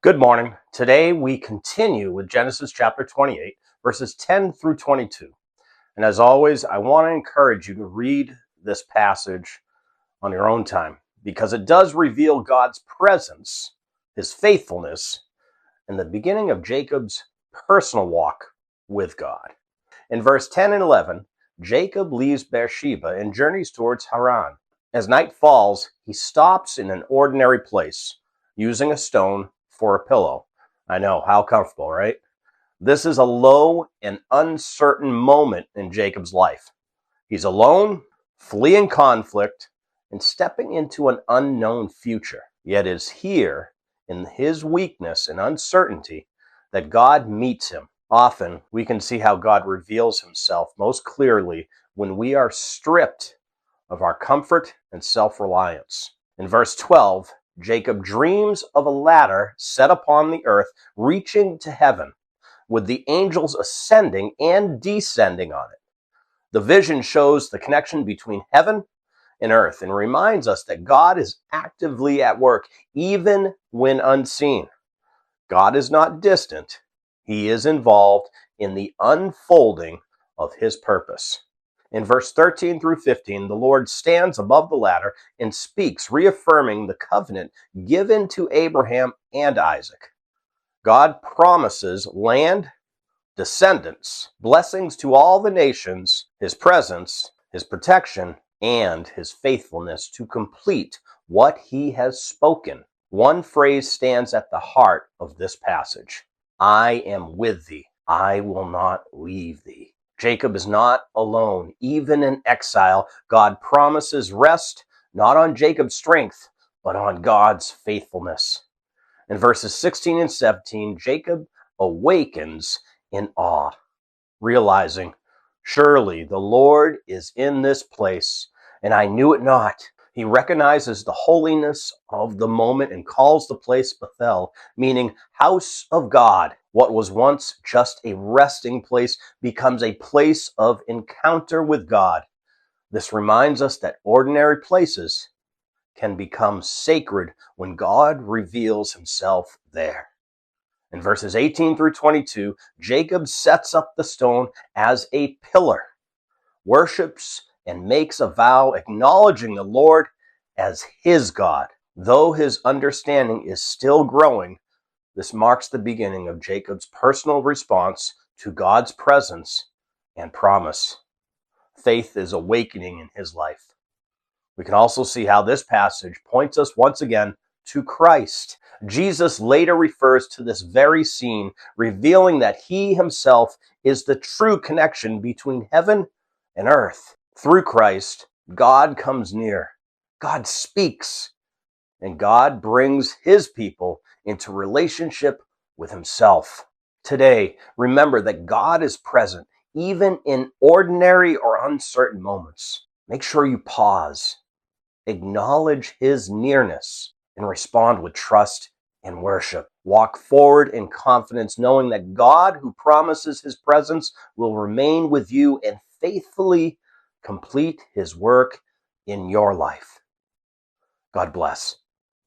Good morning. Today we continue with Genesis chapter 28, verses 10 through 22. And as always, I want to encourage you to read this passage on your own time because it does reveal God's presence, his faithfulness, and the beginning of Jacob's personal walk with God. In verse 10 and 11, Jacob leaves Beersheba and journeys towards Haran. As night falls, he stops in an ordinary place, using a stone for a pillow. I know, how comfortable, right? This is a low and uncertain moment in Jacob's life. He's alone, fleeing conflict, and stepping into an unknown future. Yet it is here, in his weakness and uncertainty, that God meets him. Often, we can see how God reveals himself most clearly when we are stripped of our comfort and self-reliance. In verse 12, Jacob dreams of a ladder set upon the earth, reaching to heaven, with the angels ascending and descending on it. The vision shows the connection between heaven and earth and reminds us that God is actively at work, even when unseen. God is not distant. He is involved in the unfolding of his purpose. In verse 13 through 15, the Lord stands above the ladder and speaks, reaffirming the covenant given to Abraham and Isaac. God promises land, descendants, blessings to all the nations, his presence, his protection, and his faithfulness to complete what he has spoken. One phrase stands at the heart of this passage. I am with thee. I will not leave thee. Jacob is not alone. Even in exile, God promises rest, not on Jacob's strength, but on God's faithfulness. In verses 16 and 17, Jacob awakens in awe, realizing, surely the Lord is in this place, and I knew it not. He recognizes the holiness of the moment and calls the place Bethel, meaning house of God. What was once just a resting place becomes a place of encounter with God. This reminds us that ordinary places can become sacred when God reveals himself there. In verses 18 through 22, Jacob sets up the stone as a pillar, worships, and makes a vow acknowledging the Lord as his God. Though his understanding is still growing, this marks the beginning of Jacob's personal response to God's presence and promise. Faith is awakening in his life. We can also see how this passage points us once again to Christ. Jesus later refers to this very scene, revealing that he himself is the true connection between heaven and earth. Through Christ, God comes near, God speaks, and God brings his people into relationship with himself. Today, remember that God is present even in ordinary or uncertain moments. Make sure you pause, acknowledge his nearness, and respond with trust and worship. Walk forward in confidence, knowing that God, who promises his presence, will remain with you and faithfully complete his work in your life. God bless.